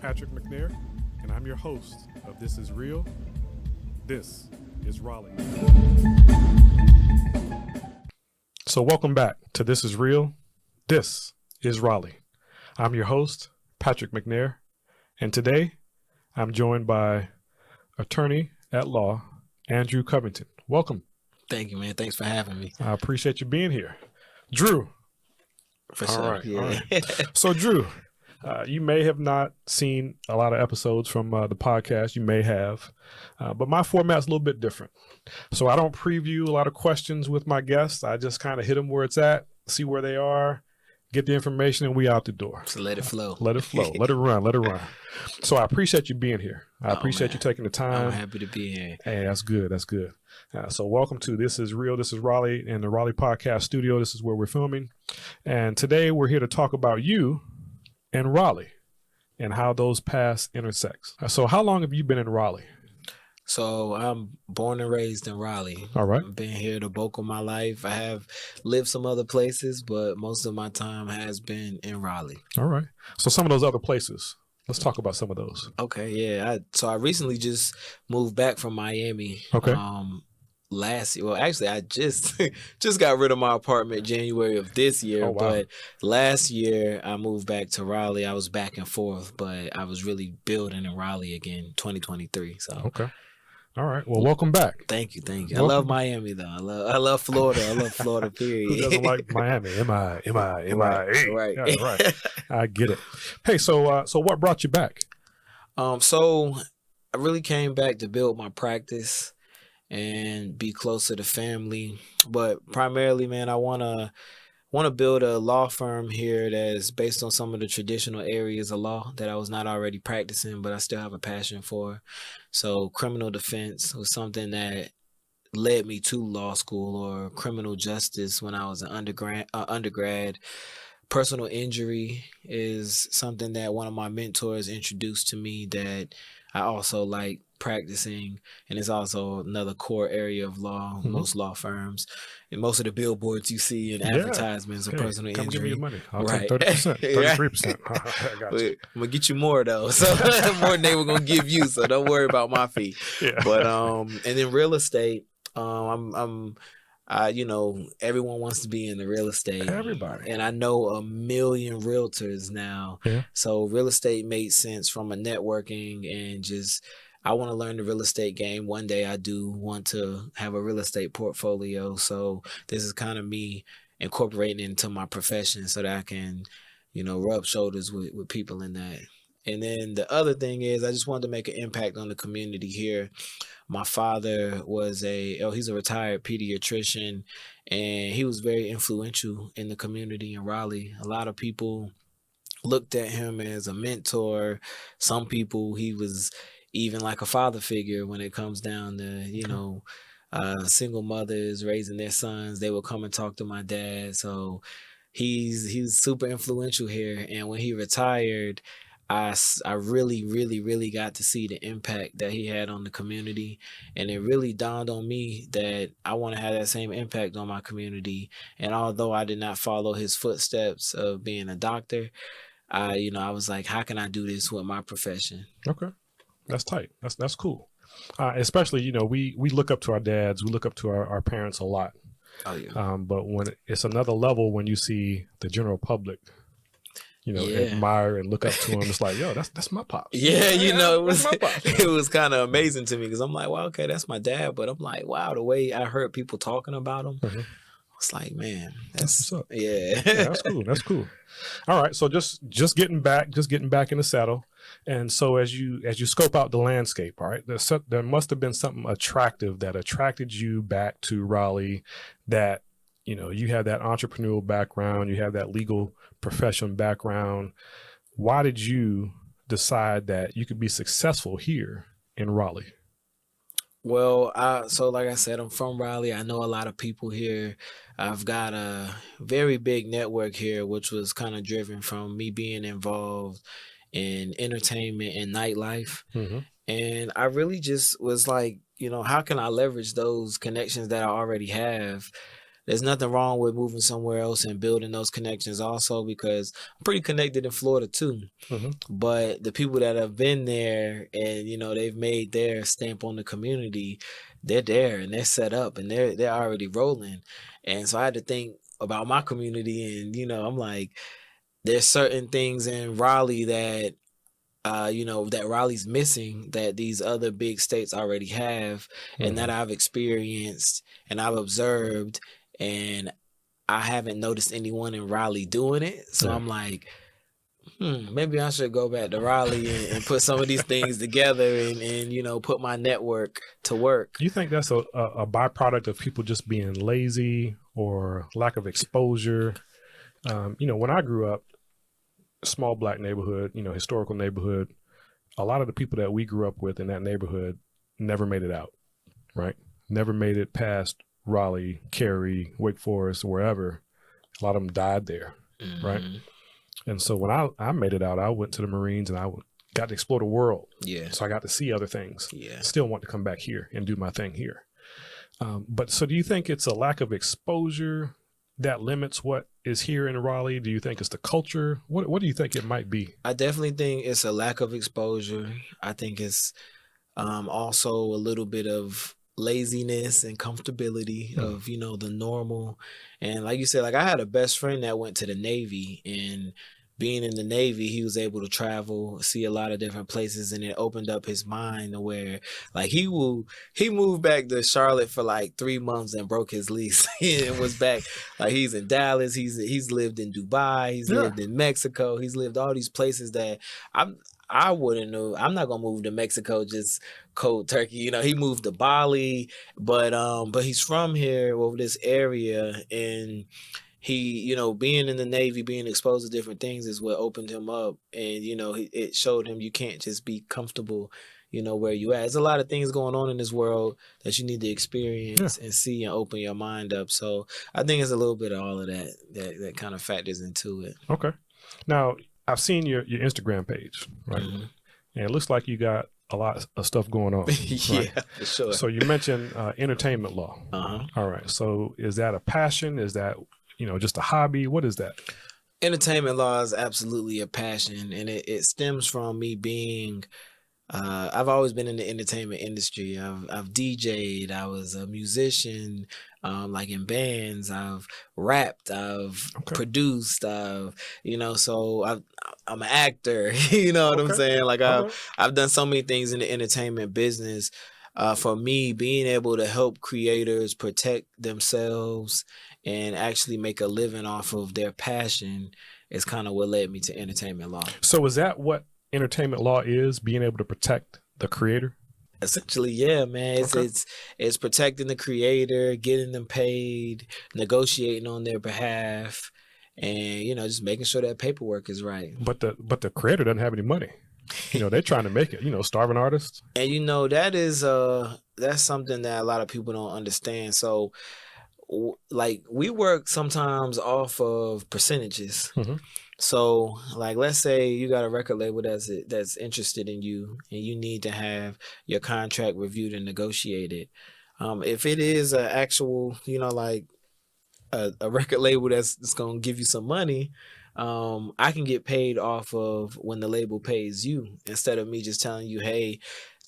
Patrick McNair, and I'm your host of This Is Real. This is Raleigh. So welcome back to This Is Real. This is Raleigh. I'm your host, Patrick McNair, and today I'm joined by attorney at law, Andrew Covington. Welcome. Thank you, man. Thanks for having me. I appreciate you being here. Drew. For sure. All right. Yeah. So, Drew, you may have not seen a lot of episodes from the podcast. You may have, but my format's a little bit different. So I don't preview a lot of questions with my guests. I just kind of hit them where it's at, see where they are, get the information, and we out the door. So let it flow. Let it flow. Let it run. Let it run. So I appreciate you being here. I appreciate you taking the time. I'm happy to be here. Hey, that's good. That's good. So welcome to This Is Real. This is Raleigh in the Raleigh Podcast Studio. This is where we're filming. And today we're here to talk about you and Raleigh and how those paths intersect. So how long have you been in Raleigh? So I'm born and raised in Raleigh. All right. I've been here the bulk of my life. I have lived some other places, but most of my time has been in Raleigh. All right. So some of those other places, let's talk about some of those. Okay, yeah. So I recently just moved back from Miami. Okay. Last year, well, actually, I just got rid of my apartment January of this year. Oh, wow. But last year I moved back to Raleigh. I was back and forth, but I was really building in Raleigh again, 2023. So okay. All right. Well, welcome back. Thank you. Welcome. I love Miami though. I love Florida. I love Florida. Period. Who doesn't like Miami? M.I. Right. Yeah, right. I get it. Hey, so what brought you back? So I really came back to build my practice and be closer to family. But primarily, man, I wanna build a law firm here that's based on some of the traditional areas of law that I was not already practicing, but I still have a passion for. So criminal defense was something that led me to law school, or criminal justice when I was an undergrad. Personal injury is something that one of my mentors introduced to me that I also like practicing, and it's also another core area of law. Mm-hmm. Most law firms and most of the billboards you see in advertisements of personal come injury. Give me your money. I'll Right. take 30%, 33%. I got you. I'm gonna get you more though, so more than they were gonna give you. So don't worry about my fee. Yeah. But and then real estate, everyone wants to be in the real estate. Everybody. And I know a million realtors now. Yeah. So real estate made sense from a networking and just, I want to learn the real estate game. One day I do want to have a real estate portfolio. So this is kind of me incorporating into my profession so that I can, rub shoulders with people in that. And then the other thing is I just wanted to make an impact on the community here. My father he's a retired pediatrician, and he was very influential in the community in Raleigh. A lot of people looked at him as a mentor. Some people, he was even like a father figure when it comes down to, single mothers raising their sons. They would come and talk to my dad. So he's super influential here. And when he retired, I really, really, really got to see the impact that he had on the community. And it really dawned on me that I want to have that same impact on my community. And although I did not follow his footsteps of being a doctor, I was like, how can I do this with my profession? Okay. That's tight. That's cool. Especially, we look up to our dads. We look up to our parents a lot. Oh, yeah. But when it's another level when you see the general public, admire and look up to him. It's like, yo, that's my pops. Yeah, it was kind of amazing to me because I'm like, well, okay, that's my dad. But I'm like, wow, the way I heard people talking about him, mm-hmm. it's like, man, that's what's up. Yeah. That's cool. That's cool. All right. So just getting back in the saddle. And so as you scope out the landscape, all right, there must have been something attractive that attracted you back to Raleigh, that, you have that entrepreneurial background, you have that legal profession background. Why did you decide that you could be successful here in Raleigh? Well, so like I said, I'm from Raleigh. I know a lot of people here. I've got a very big network here, which was kind of driven from me being involved in entertainment and nightlife. Mm-hmm. And I really just was like, how can I leverage those connections that I already have there's nothing wrong with moving somewhere else and building those connections also, because I'm pretty connected in Florida too. Mm-hmm. But the people that have been there and, you know, they've made their stamp on the community, they're there and they're set up and they're already rolling. And so I had to think about my community, and, you know, I'm like, there's certain things in Raleigh that you know, that Raleigh's missing that these other big states already have, and that I've experienced and I've observed, and I haven't noticed anyone in Raleigh doing it. So Yeah. I'm like, maybe I should go back to Raleigh and put some of these things together and, you know, put my network to work. Do you think that's a byproduct of people just being lazy or lack of exposure? You know, when I grew up, small Black neighborhood, you know, historical neighborhood, a lot of the people that we grew up with in that neighborhood never made it out, right? Never made it past Raleigh, Cary, Wake Forest, wherever. A lot of them died there, right? And so when I made it out, I went to the Marines and I got to explore the world. Yeah. So I got to see other things. Yeah. Still want to come back here and do my thing here. But so do you think it's a lack of exposure that limits what is here in Raleigh? Do you think it's the culture? What do you think it might be? I definitely think it's a lack of exposure. I think it's also a little bit of laziness and comfortability of, you know, the normal. And like you said, like I had a best friend that went to the Navy, and being in the Navy, he was able to travel, see a lot of different places, and it opened up his mind to where, like, he moved back to Charlotte for like 3 months and broke his lease and was back. Like, he's in Dallas, he's lived in Dubai, he's lived in Mexico, he's lived all these places that I wouldn't know. I'm not gonna move to Mexico just cold turkey. You know, he moved to Bali, but he's from here over this area, and he, you know, being in the Navy, being exposed to different things is what opened him up. And, you know, it showed him you can't just be comfortable, you know, where you at. There's a lot of things going on in this world that you need to experience and see and open your mind up. So I think it's a little bit of all of that kind of factors into it. Okay. Now, I've seen your Instagram page, right? And it looks like you got a lot of stuff going on. Yeah, right? for sure. So you mentioned entertainment law. All right. So is that a passion? Is that, you know, just a hobby? What is that? Entertainment law is absolutely a passion, and it stems from me being I've always been in the entertainment industry. I've DJ'd, I was a musician, like in bands, I've rapped, I've produced, you know, so I'm an actor, you know what I'm saying? Like I've done so many things in the entertainment business. For me, being able to help creators protect themselves and actually make a living off of their passion is kind of what led me to entertainment law. So is that what entertainment law is, being able to protect the creator? Essentially, yeah, man. It's protecting the creator, getting them paid, negotiating on their behalf, and, you know, just making sure that paperwork is right. But the creator doesn't have any money. You know, they're trying to make it, you know, starving artists. And, you know, that's something that a lot of people don't understand. So, like, we work sometimes off of percentages. So, like, let's say you got a record label that's interested in you, and you need to have your contract reviewed and negotiated. If it is an actual, you know, like a record label that's going to give you some money, I can get paid off of when the label pays you, instead of me just telling you, hey,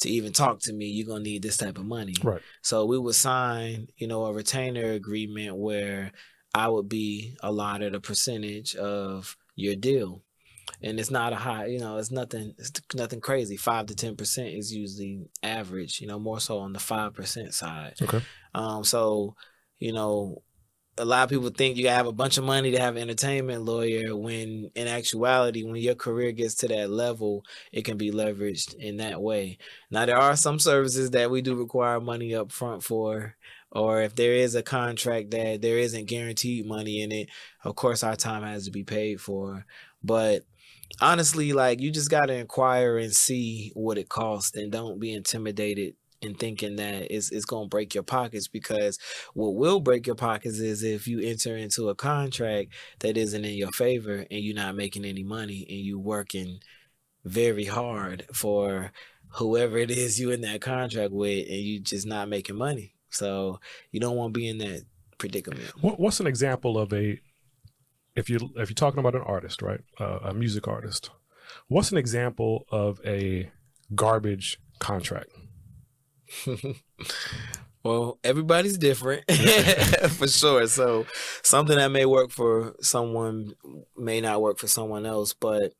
to even talk to me, you're going to need this type of money. Right. So we would sign, you know, a retainer agreement where I would be allotted a percentage of your deal. And it's not a high, you know, it's nothing crazy. 5 to 10% is usually average, you know, more so on the 5% side. Okay. So, you know, a lot of people think you gotta have a bunch of money to have an entertainment lawyer, when in actuality, when your career gets to that level, it can be leveraged in that way. Now, there are some services that we do require money up front for, or if there is a contract that there isn't guaranteed money in it, of course our time has to be paid for. But honestly, like, you just gotta inquire and see what it costs, and don't be intimidated and thinking that it's going to break your pockets, because what will break your pockets is if you enter into a contract that isn't in your favor and you're not making any money, and you working very hard for whoever it is you in that contract with, and you just not making money. So you don't want to be in that predicament. What's an example of if you're talking about an artist, right? A music artist. What's an example of a garbage contract? Well, everybody's different for sure. So something that may work for someone may not work for someone else, but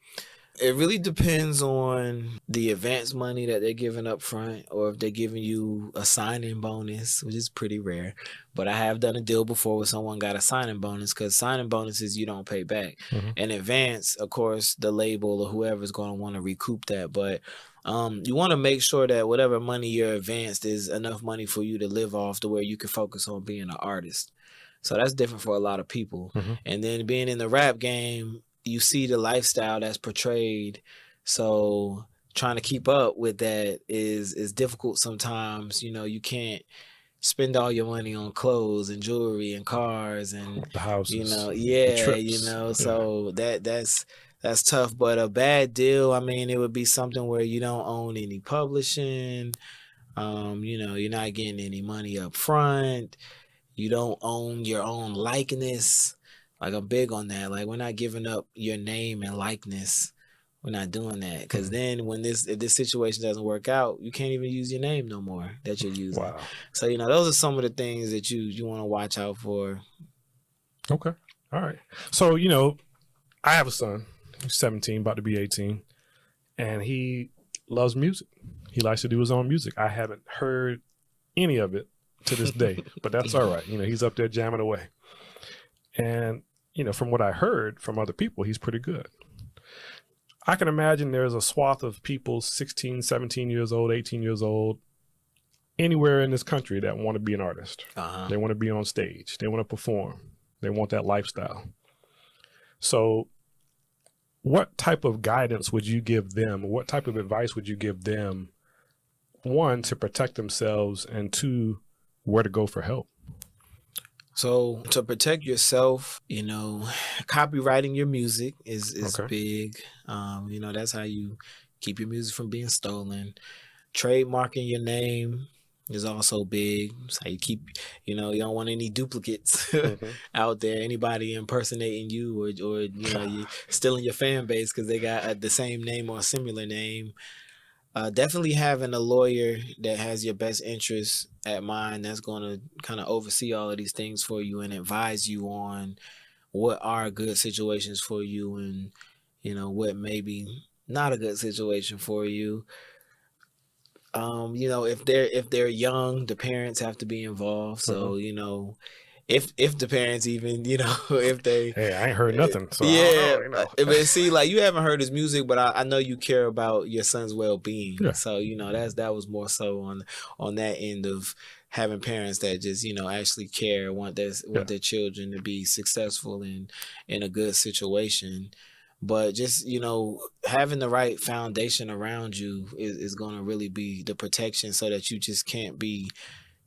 it really depends on the advance money that they're giving up front, or if they're giving you a signing bonus, which is pretty rare. But I have done a deal before where someone got a signing bonus, because signing bonuses you don't pay back. In advance, of course, the label or whoever is going to want to recoup that. But you want to make sure that whatever money you're advanced is enough money for you to live off, to where you can focus on being an artist. So that's different for a lot of people. And then being in the rap game, you see the lifestyle that's portrayed. So trying to keep up with that is difficult sometimes. You know, you can't spend all your money on clothes and jewelry and cars and The houses, you know, the trips. you know, so that's tough. But a bad deal, I mean, it would be something where you don't own any publishing. You know, you're not getting any money up front. You don't own your own likeness. Like, I'm big on that. Like, we're not giving up your name and likeness. We're not doing that, because then if this situation doesn't work out, you can't even use your name no more that you're using. Wow. So, you know, those are some of the things that you want to watch out for. Okay. All right. So, you know, I have a son. He's 17, about to be 18, and he loves music. He likes to do his own music. I haven't heard any of it to this day, but that's all right. You know, he's up there jamming away. And, you know, from what I heard from other people, he's pretty good. I can imagine there's a swath of people 16, 17 years old, 18 years old, anywhere in this country that want to be an artist. They want to be on stage. They want to perform. They want that lifestyle. So what type of guidance would you give them? What type of advice would you give them, one, to protect themselves, and two, where to go for help? So to protect yourself, you know, copywriting your music is Okay. big. You know, that's how you keep your music from being stolen. Trademarking your name is also big. It's how you keep, you know, you don't want any duplicates out there. Anybody impersonating you, or you know, you stealing your fan base because they got the same name or a similar name. Definitely having a lawyer that has your best interests at mind, that's going to kind of oversee all of these things for you and advise you on what are good situations for you, and, you know, what may be not a good situation for you. You know, if they're young, the parents have to be involved. So, you know, if the parents even, you know, if they, Hey, I ain't heard nothing, so yeah, I don't know, you know. but see, like, you haven't heard his music, but I know you care about your son's well-being. Yeah. So, you know, that was more so on that end of having parents that just, you know, actually care, want their children to be successful in a good situation. But just, you know, having the right foundation around you is going to really be the protection, so that you just can't be,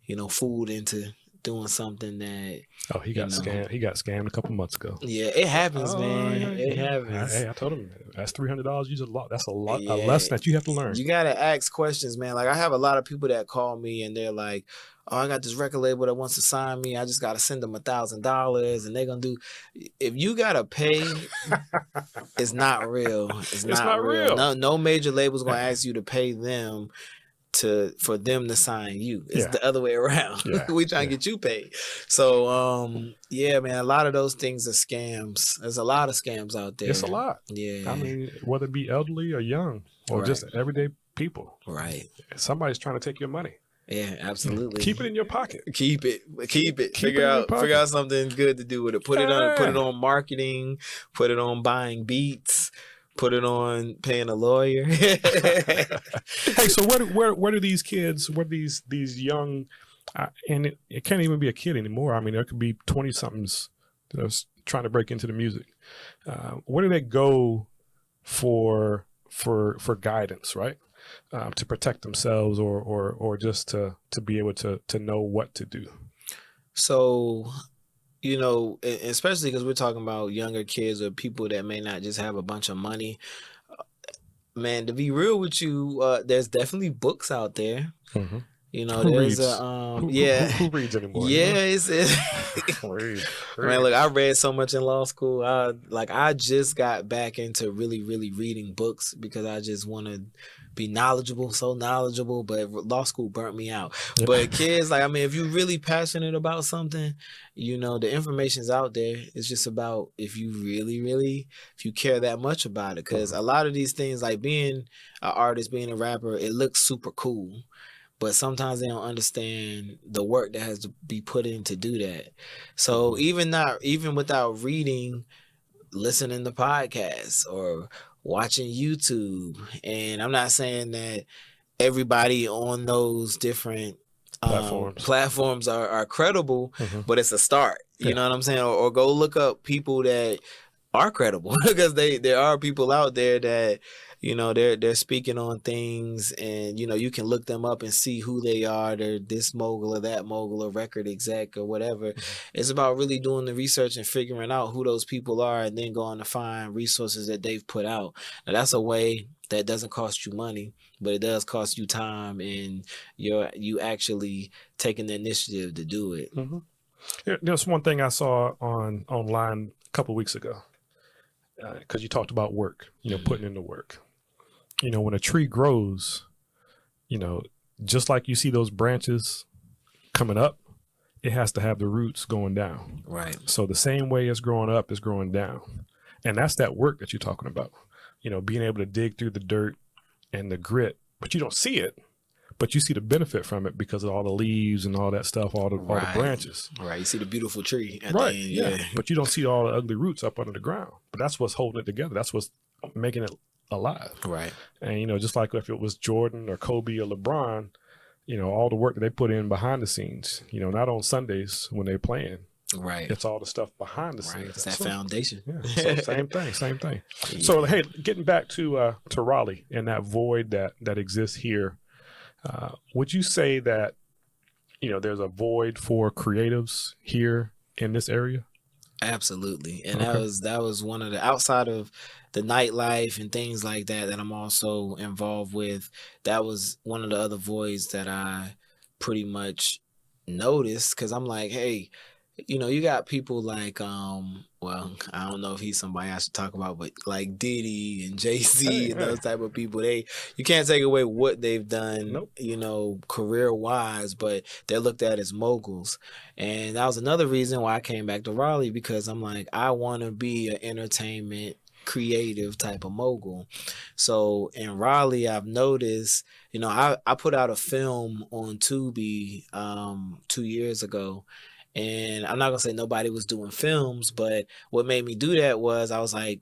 you know, fooled into doing something that. Oh, he got scammed. He got scammed a couple months ago. Yeah, it happens, man. It happens. Hey, I told him that's $300. Use a lot. That's a lot. Yeah. A lesson that you have to learn. You gotta ask questions, man. Like, I have a lot of people that call me and they're like, "Oh, I got this record label that wants to sign me. I just gotta send them $1,000, and they're gonna do." If you gotta pay, it's not real. It's not real. No major label's gonna ask you to pay them for them to sign you. It's the other way around. We trying to get you paid. So yeah, man, a lot of those things are scams. There's a lot of scams out there. It's a lot. Yeah. I mean, whether it be elderly or young or just everyday people. Right. Somebody's trying to take your money. Yeah, absolutely. Keep it in your pocket. Keep it. Figure out something good to do with it. Put it on marketing, put it on buying beats, put it on paying a lawyer. Hey, so where do these kids, where these young, and it can't even be a kid anymore. I mean, there could be 20-somethings that's trying to break into the music. Where do they go for guidance, right? To protect themselves, or just to be able to know what to do? So, you know, especially because we're talking about younger kids or people that may not just have a bunch of money. Man, to be real with you, there's definitely books out there You know, Who there's a reads? yeah, Who reads anymore? You yeah. know, It's read, man. read. Look, I read so much in law school. I just got back into really, really reading books because I just want to be knowledgeable, so knowledgeable. But law school burnt me out. Yeah. But kids, like I mean, if you're really passionate about something, you know, the information's out there. It's just about if you really, really, if you care that much about it. Because a lot of these things, like being an artist, being a rapper, it looks super cool, but sometimes they don't understand the work that has to be put in to do that. So even without reading, listening to podcasts or watching YouTube, and I'm not saying that everybody on those different Platforms. platforms are credible, Mm-hmm. but it's a start. You Yeah. know what I'm saying? Or go look up people that are credible because there are people out there that you know they're speaking on things, and you know you can look them up and see who they are. They're this mogul or that mogul or record exec or whatever. It's about really doing the research and figuring out who those people are, and then going to find resources that they've put out. Now that's a way that doesn't cost you money, but it does cost you time, and you actually taking the initiative to do it. Mm-hmm. There's one thing I saw online a couple weeks ago, because you talked about work, you know, putting in the work. You know, when a tree grows, you know, just like you see those branches coming up, it has to have the roots going down. Right. So the same way it's growing up is growing down. And that's that work that you're talking about. You know, being able to dig through the dirt and the grit, but you don't see it, but you see the benefit from it because of all the leaves and all that stuff, all the branches. Right. You see the beautiful tree at Right. the end. Yeah. But you don't see all the ugly roots up under the ground. But that's what's holding it together. That's what's making it alive. Right. And, you know, just like if it was Jordan or Kobe or LeBron, you know, all the work that they put in behind the scenes, you know, not on Sundays when they're playing. Right. It's all the stuff behind the Right. scenes. It's that foundation. Yeah. So same thing. Yeah. So, hey, getting back to Raleigh and that void that exists here, would you say that, you know, there's a void for creatives here in this area? Absolutely. And Okay. that was one of the, outside of the nightlife and things like that I'm also involved with, that was one of the other voids that I pretty much noticed, because I'm like, hey, you know, you got people like well, I don't know if he's somebody I should talk about, but like Diddy and Jay-Z and those type of people, you can't take away what they've done. Nope. You know, career wise, but they're looked at as moguls. And that was another reason why I came back to Raleigh, because I'm like, I want to be an entertainment creative type of mogul. So in Raleigh, I've noticed, you know, I put out a film on Tubi 2 years ago. And I'm not gonna say nobody was doing films, but what made me do that was I was like,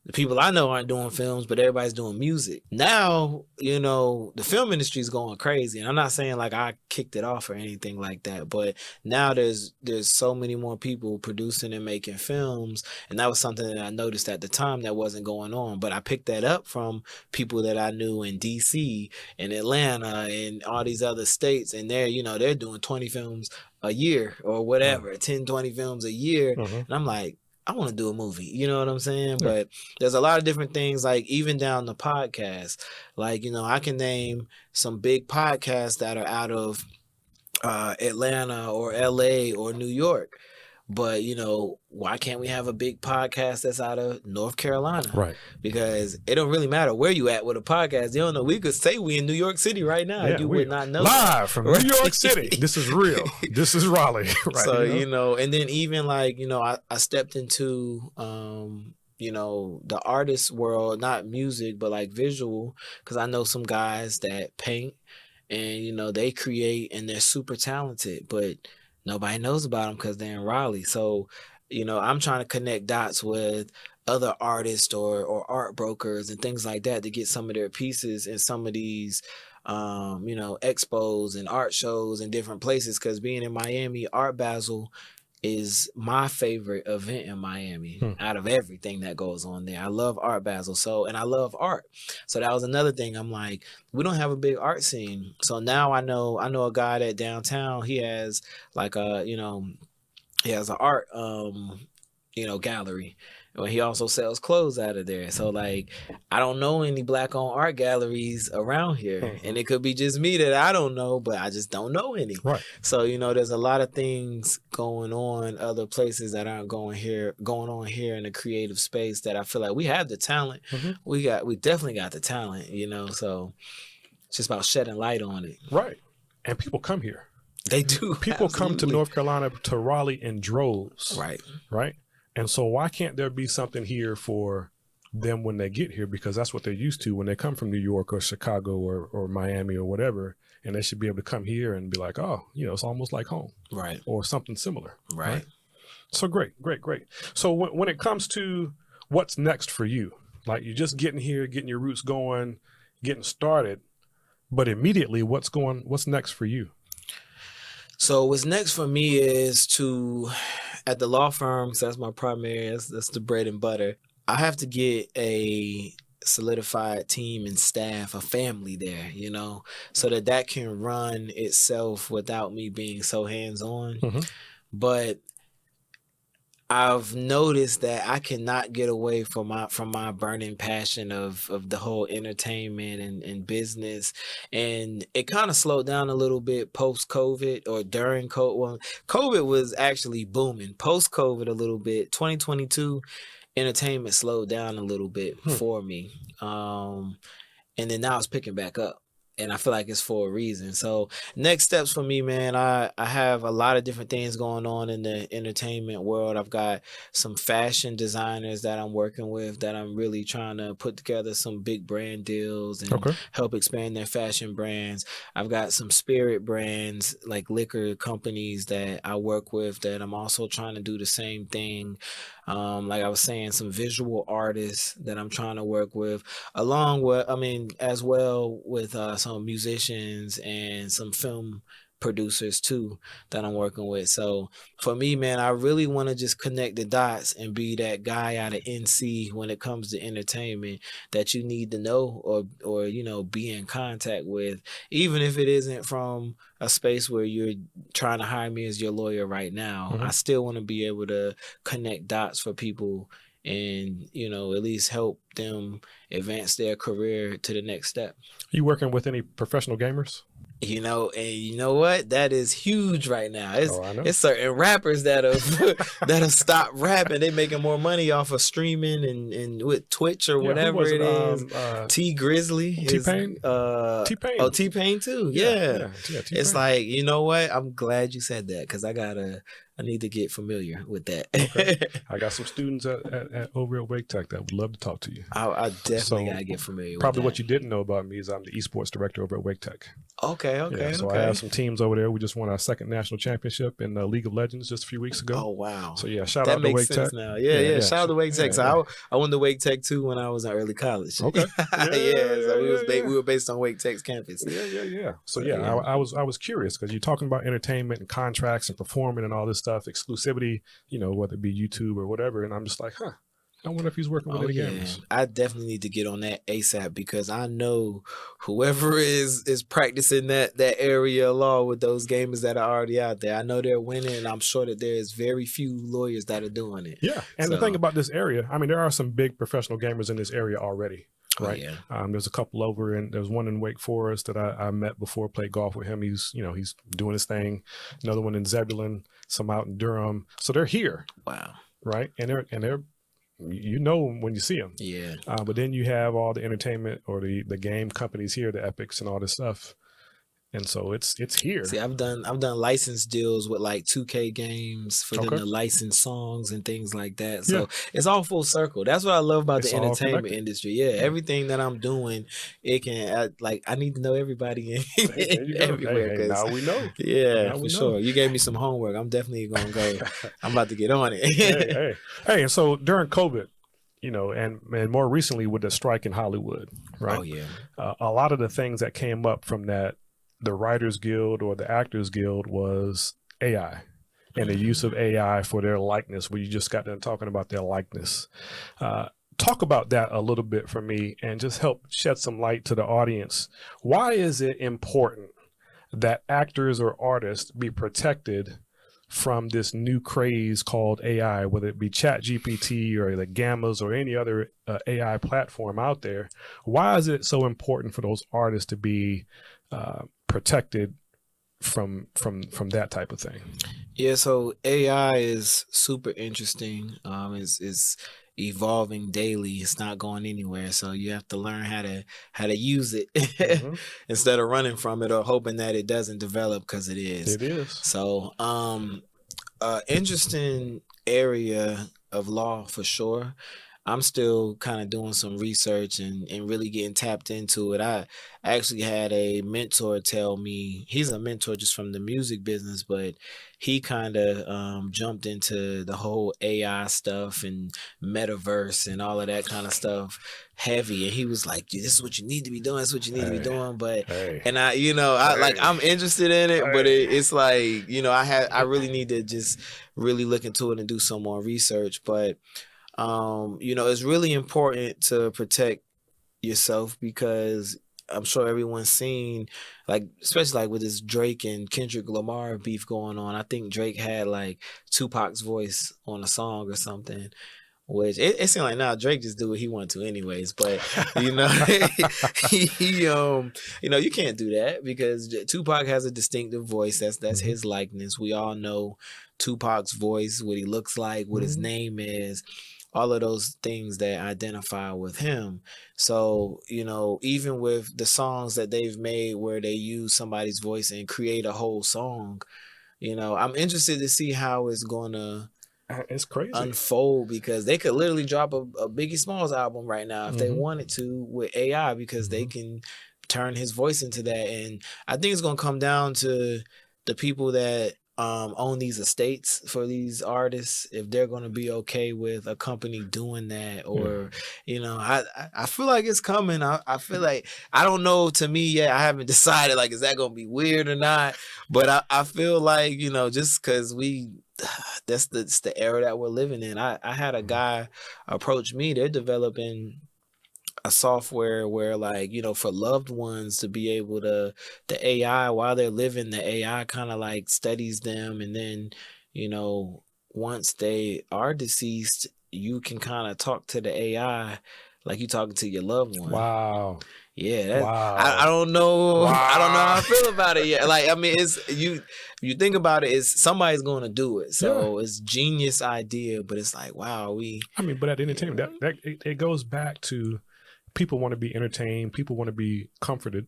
the people I know aren't doing films, but everybody's doing music. Now, you know, the film industry is going crazy. And I'm not saying like I kicked it off or anything like that, but now there's so many more people producing and making films. And that was something that I noticed at the time that wasn't going on. But I picked that up from people that I knew in DC and Atlanta and all these other states. And they're doing 20 films a year or whatever, 10, 20 films a year. And I'm like, I want to do a movie, you know what I'm saying? Yeah. But there's a lot of different things, like even down the podcast. Like, you know, I can name some big podcasts that are out of Atlanta or LA or New York. But, you know, why can't we have a big podcast that's out of North Carolina? Right. Because it don't really matter where you at with a podcast. You don't know. We could say we in New York City right now. Yeah, You would not know. Live from New York City. This is real. This is Raleigh. Right. So, you know, and then even like, you know, I stepped into, you know, the artist world, not music, but like visual, because I know some guys that paint and, you know, they create and they're super talented, but nobody knows about them because they're in Raleigh. So, you know, I'm trying to connect dots with other artists or art brokers and things like that to get some of their pieces in some of these, you know, expos and art shows in different places. Because being in Miami, Art Basel is my favorite event in Miami out of everything that goes on there. I love Art Basel. So, and I love art. So that was another thing. I'm like, we don't have a big art scene. So now I know a guy that downtown, he has like he has an art, gallery. Well, he also sells clothes out of there. So like, I don't know any black owned art galleries around here, and it could be just me that I don't know, but I just don't know any. Right. So there's a lot of things going on other places that aren't going on here in the creative space that I feel like we have the talent. We definitely got the talent. So it's just about shedding light on it. Right. And people come here. They do. People come to North Carolina, to Raleigh in droves. Right. Right. And so why can't there be something here for them when they get here? Because that's what they're used to when they come from New York or Chicago or Miami or whatever. And they should be able to come here and be like, oh, it's almost like home. Right. Or something similar. Right. So great. So when it comes to what's next for you, like you're just getting here, getting your roots going, getting started, but immediately what's next for you? So what's next for me is at the law firm, so that's my primary, that's the bread and butter. I have to get a solidified team and staff, a family there, so that can run itself without me being so hands-on. But I've noticed that I cannot get away from my burning passion of the whole entertainment and business. And it kind of slowed down a little bit post-COVID or during COVID. Well, COVID was actually booming. Post-COVID a little bit. 2022, entertainment slowed down a little bit for me. And then now it's picking back up. And I feel like it's for a reason. So next steps for me, man, I have a lot of different things going on in the entertainment world. I've got some fashion designers that I'm working with that I'm really trying to put together some big brand deals and help expand their fashion brands. I've got some spirit brands like liquor companies that I work with that I'm also trying to do the same thing. Like I was saying, some visual artists that I'm trying to work with, along with, as well with some musicians and some film producers too that I'm working with. So for me, man, I really want to just connect the dots and be that guy out of NC when it comes to entertainment that you need to know or be in contact with, even if it isn't from a space where you're trying to hire me as your lawyer right now. I still want to be able to connect dots for people and at least help them advance their career to the next step. You working with any professional gamers? And you know what? That is huge right now. It's certain rappers that have stopped rapping. They making more money off of streaming and with Twitch or whatever it is. T Grizzly, T-Pain, T-Pain. Oh, T-Pain too. Yeah. T-Pain. It's like, you know what? I'm glad you said that because I need to get familiar with that. I got some students at over at Wake Tech that would love to talk to you. I definitely gotta get familiar with that. Probably what you didn't know about me is I'm the esports director over at Wake Tech. Okay. So I have some teams over there. We just won our second national championship in League of Legends just a few weeks ago. Oh wow! So shout out to Wake Tech. Now. Yeah. Shout out to Wake Tech. So I went to Wake Tech too when I was in early college. Okay. We were based on Wake Tech's campus. Yeah. So I was curious because you're talking about entertainment and contracts and performing and all this stuff, exclusivity, whether it be YouTube or whatever, and I'm just like, I wonder if he's working with any gamers. I definitely need to get on that ASAP because I know whoever is practicing that area of law with those gamers that are already out there, I know they're winning, and I'm sure that there's very few lawyers that are doing it. Yeah, and the thing about this area, there are some big professional gamers in this area already. Right. There's a couple over there's one in Wake Forest that I met before, played golf with him. He's doing his thing. Another one in Zebulon, some out in Durham. So they're here. Wow. Right. And they're when you see them. Yeah. But then you have all the entertainment or the game companies here, the Epics and all this stuff. And so it's here. See, I've done license deals with like 2K games for them to license songs and things like that. So it's all full circle. That's what I love about the entertainment industry. Yeah, everything that I'm doing, it can I need to know everybody everywhere. Hey, now we know. Yeah, now for sure. You gave me some homework. I'm definitely gonna go. I'm about to get on it. Hey, and so during COVID, and more recently with the strike in Hollywood, right? Oh yeah. A lot of the things that came up from that. The Writers Guild or the Actors Guild was AI and the use of AI for their likeness, where you just got done talking about their likeness. Talk about that a little bit for me and just help shed some light to the audience. Why is it important that actors or artists be protected from this new craze called AI, whether it be Chat GPT or the Gammas or any other AI platform out there. Why is it so important for those artists to be protected from that type of thing? Yeah, so AI is super interesting. Is evolving daily. It's not going anywhere. So you have to learn how to use it Mm-hmm. instead of running from it or hoping that it doesn't develop, because it is. It is. So interesting area of law for sure. I'm still kind of doing some research and really getting tapped into it. I actually had a mentor tell me, he's a mentor just from the music business, but he kind of jumped into the whole AI stuff and metaverse and all of that kind of stuff heavy. And he was like, this is what you need to be doing. This is what you need to be doing. But, and I, I'm interested in it, but it's like, I really need to just really look into it and do some more research. But, it's really important to protect yourself, because I'm sure everyone's seen, like, especially like with this Drake and Kendrick Lamar beef going on. I think Drake had like Tupac's voice on a song or something, which it seemed like now Drake just do what he wanted to anyways. But you can't do that, because Tupac has a distinctive voice. That's his likeness. We all know Tupac's voice, what he looks like, what his name is, all of those things that identify with him. So, even with the songs that they've made where they use somebody's voice and create a whole song, I'm interested to see how it's gonna crazy unfold, because they could literally drop a Biggie Smalls album right now if they wanted to with AI, because they can turn his voice into that. And I think it's gonna come down to the people that own these estates for these artists, if they're going to be okay with a company doing that, or I feel like it's coming. I feel like, I don't know, to me yet, I haven't decided, like, is that going to be weird or not, but I feel like, just because that's the era that we're living in. I had a guy approach me. They're developing a software where, like, for loved ones to be able to, the AI, while they're living, the AI kind of like studies them, and then once they are deceased, you can kind of talk to the AI like you talking to your loved one. Wow. Yeah, wow. I don't know. Wow. I don't know how I feel about it yet. Like, I mean, it's you think about it, it's somebody's going to do it. So it's genius idea, but it's like, wow, but at the entertainment, that it goes back to, people want to be entertained, people want to be comforted,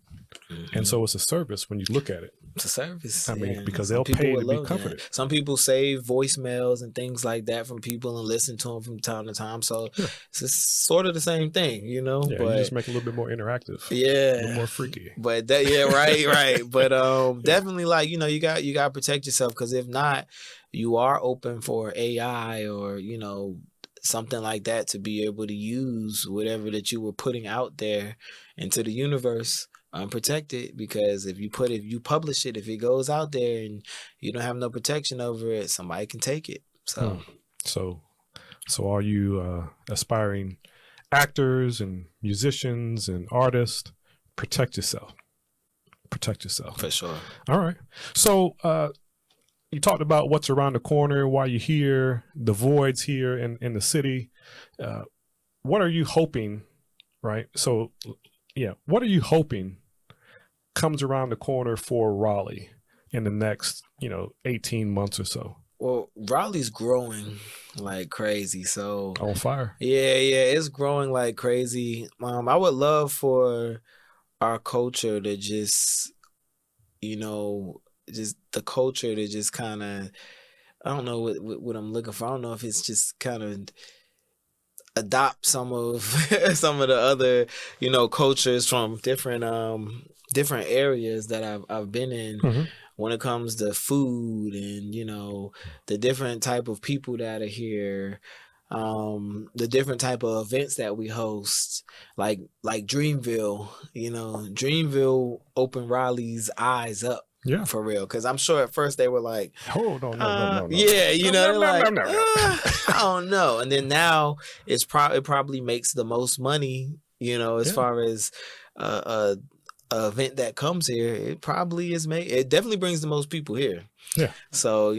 and so it's a service when you look at it. It's a service. I mean, because they'll pay to be comforted. That. Some people save voicemails and things like that from people and listen to them from time to time. So it's just sort of the same thing, Yeah, but you just make it a little bit more interactive. Yeah, a little more freaky. But right. But definitely, like, you got to protect yourself, because if not, you are open for AI or something like that to be able to use whatever that you were putting out there into the universe unprotected. Because if you publish it, if it goes out there and you don't have no protection over it, somebody can take it. So all you aspiring actors and musicians and artists, protect yourself for sure. All right, so you talked about what's around the corner, why you're here, the voids here in the city. What are you hoping, right? So, what are you hoping comes around the corner for Raleigh in the next, 18 months or so? Well, Raleigh's growing like crazy. So on fire. Yeah, it's growing like crazy. I would love for our culture to just, just the culture to just kind of, I don't know what I'm looking for. I don't know if it's just kind of adopt some of some of the other, cultures from different areas that I've been in when it comes to food and, the different type of people that are here. The different type of events that we host, like Dreamville. Dreamville opened Raleigh's eyes up. Yeah, for real. Because I'm sure at first they were like, "Oh no." Yeah, no. I don't know. And then now it probably makes the most money. As far as a event that comes here, it probably is it definitely brings the most people here. Yeah. So,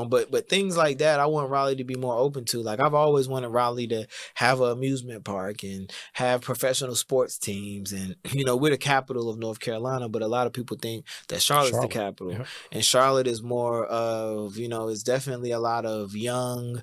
but things like that, I want Raleigh to be more open to. Like, I've always wanted Raleigh to have an amusement park and have professional sports teams. And, we're the capital of North Carolina, but a lot of people think that Charlotte's the capital. Yep. And Charlotte is more of, it's definitely a lot of young,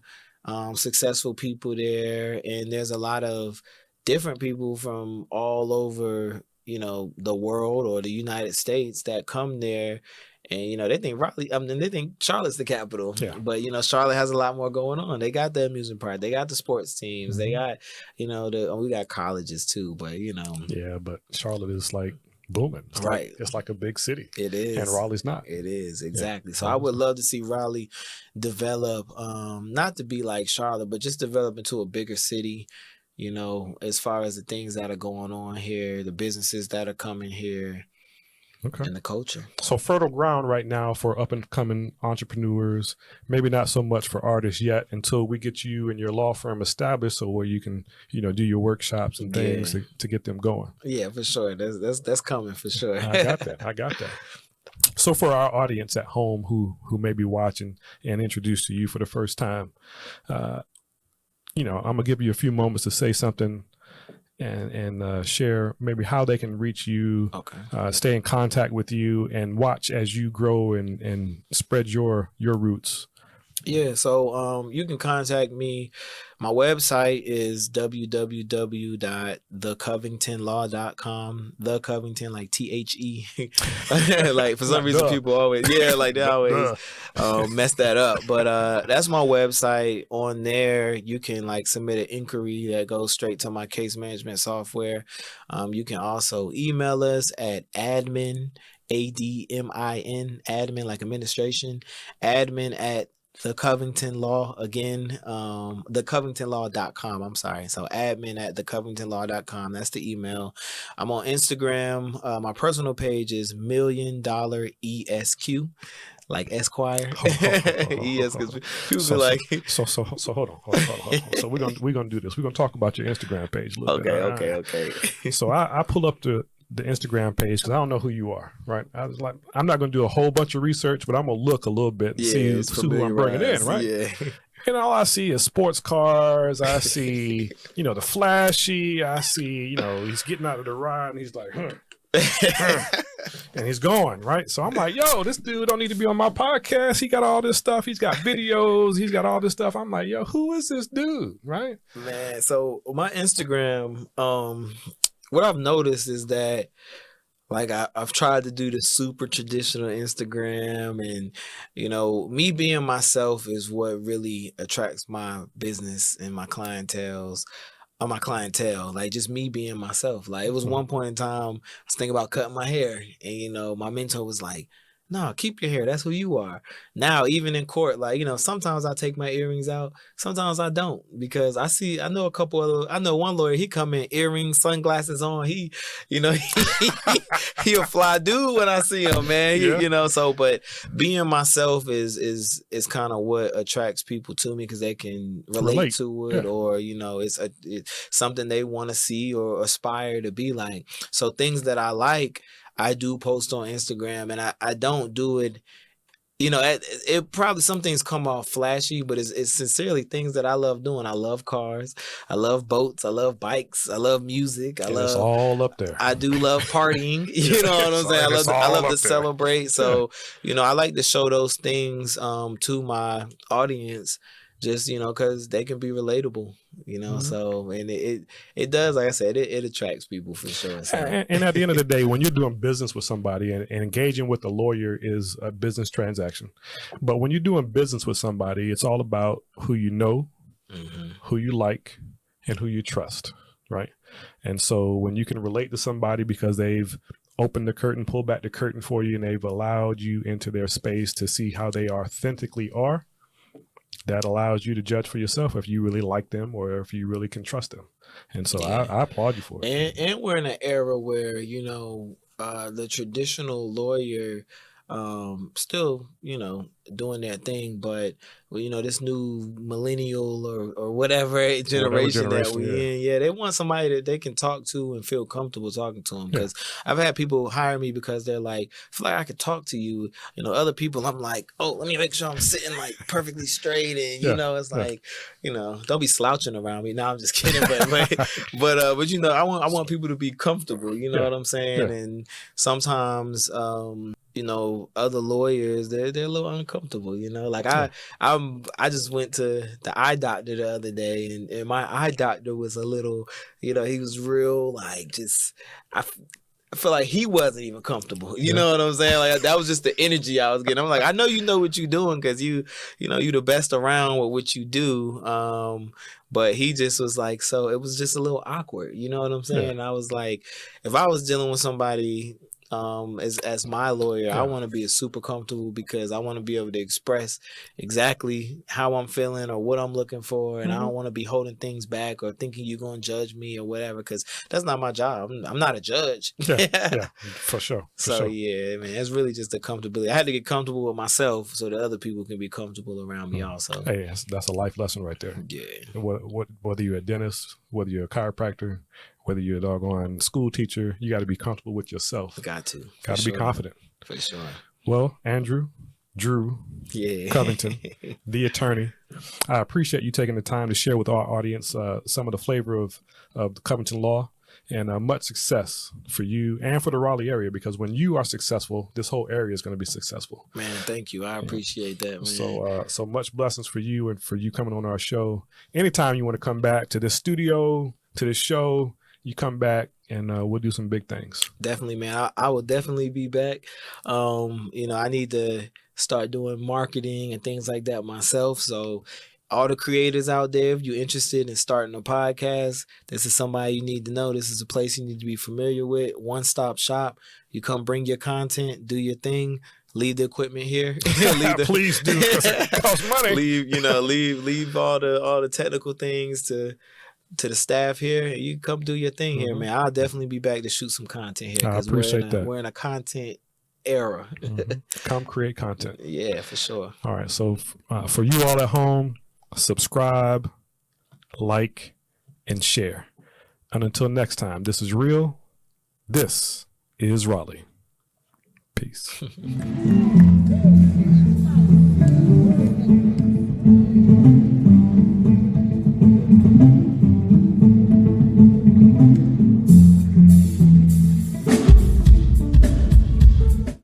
successful people there. And there's a lot of different people from all over, the world or the United States that come there. And they think they think Charlotte's the capital. Yeah. But Charlotte has a lot more going on. They got the amusement park, they got the sports teams, they got we got colleges too. But yeah, but Charlotte is like booming. It's right. It's like a big city. It is, and Raleigh's not. It is exactly. Yeah. So I would love to see Raleigh develop, not to be like Charlotte, but just develop into a bigger city. As far as the things that are going on here, the businesses that are coming here. Okay. And the culture. So fertile ground right now for up and coming entrepreneurs, maybe not so much for artists yet until we get you and your law firm established so where you can, do your workshops and things to get them going. Yeah, for sure. That's coming for sure. I got that. So for our audience at home who may be watching and introduced to you for the first time, I'm going to give you a few moments to say something and share maybe how they can reach you, stay in contact with you, and watch as you grow and spread your roots. Yeah, so you can contact me. My website is www.thecovingtonlaw.com. The Covington, like THE. Like for some reason people always, like they always mess that up. But that's my website. On there, you can like submit an inquiry that goes straight to my case management software. You can also email us at admin, admin like administration, admin at The Covington Law, again, thecovingtonlaw.com. I'm sorry. So admin at thecovingtonlaw.com. That's the email. I'm on Instagram. My personal page is $1 million ESQ, like Esquire. ES, because people be like. So hold on. So we're gonna do this. We're gonna talk about your Instagram page a little bit. Okay. So I pull up the Instagram page because I don't know who you are, right? I was like, I'm not going to do a whole bunch of research, but I'm going to look a little bit and see who I'm bringing in, right? Yeah. And all I see is sports cars. I see, the flashy. I see, he's getting out of the ride and he's like, and he's going, right? So I'm like, yo, this dude don't need to be on my podcast. He got all this stuff. He's got videos. He's got all this stuff. I'm like, yo, who is this dude, right? Man, so my Instagram, what I've noticed is that, like, I've tried to do the super traditional Instagram, and, me being myself is what really attracts my business and my clientele, like just me being myself. Like, it was one point in time, I was thinking about cutting my hair, and, my mentor was like, no, keep your hair. That's who you are. Now, even in court, like, sometimes I take my earrings out. Sometimes I don't, because I know one lawyer, he come in earrings, sunglasses on. He a fly dude when I see him, man. So, but being myself is kind of what attracts people to me, because they can relate to it, or, it's something they want to see or aspire to be like. So things that I like, I do post on Instagram, and I don't do it, it probably, some things come off flashy, but it's sincerely things that I love doing. I love cars. I love boats. I love bikes. I love music. It's all up there. I do love partying. You know what I'm saying? I love to celebrate. So, I like to show those things to my audience, just, because they can be relatable, so, and it does, like I said, it attracts people for sure. So. And at the end of the day, when you're doing business with somebody and engaging with a lawyer is a business transaction. But when you're doing business with somebody, it's all about who you know, who you like, and who you trust, right? And so when you can relate to somebody because they've opened the curtain, pulled back the curtain for you, and they've allowed you into their space to see how they authentically are, that allows you to judge for yourself if you really like them or if you really can trust them. And so I applaud you for it. And we're in an era where, the traditional lawyer, still, you know, doing their thing, but you know, this new millennial or whatever generation that we in, they want somebody that they can talk to and feel comfortable talking to them. Because I've had people hire me because they're like, I feel like I could talk to you. You know, other people, I'm like, oh, let me make sure I'm sitting like perfectly straight, and you know, it's like, you know, don't be slouching around me. No, I'm just kidding, but you know, I want people to be comfortable. You know what I'm saying? And sometimes, you know, other lawyers, they're a little uncomfortable, you know. Like I just went to the eye doctor the other day, and my eye doctor was a little, you know, he was real like just I feel like he wasn't even comfortable. You know what I'm saying? Like that was just the energy I was getting. I'm like, I know you know what you're doing because you know, you the best around with what you do. But he just was like, so it was just a little awkward. You know what I'm saying? I was like, if I was dealing with somebody as my lawyer, I want to be super comfortable because I want to be able to express exactly how I'm feeling or what I'm looking for, and I don't want to be holding things back or thinking you're going to judge me or whatever, because that's not my job. I'm not a judge. For sure. Yeah, man, it's really just the comfortability. I had to get comfortable with myself so that other people can be comfortable around me also. Hey, that's a life lesson right there. Yeah. Whether you're a dentist, whether you're a chiropractor, whether you're a doggone school teacher, you got to be comfortable with yourself. Got to be confident. For sure. Well, Drew Covington, the attorney, I appreciate you taking the time to share with our audience some of the flavor of the Covington law, and much success for you and for the Raleigh area, because when you are successful, this whole area is going to be successful. Man, thank you. I appreciate that, man. So much blessings for you and for you coming on our show. Anytime you want to come back to this studio, to this show, you come back and we'll do some big things. Definitely, man. I will definitely be back. You know, I need to start doing marketing and things like that myself. So all the creators out there, if you're interested in starting a podcast, this is somebody you need to know. This is a place you need to be familiar with. One-stop shop. You come bring your content, do your thing, leave the equipment here. Please do, because it costs money. Leave all the technical things to the staff here. You come do your thing here, man. I'll definitely be back to shoot some content here. I appreciate that. We're in a content era. Come create content. Yeah, for sure. All right. So for you all at home, subscribe, like, and share. And until next time, this is Real. This is Raleigh. Peace.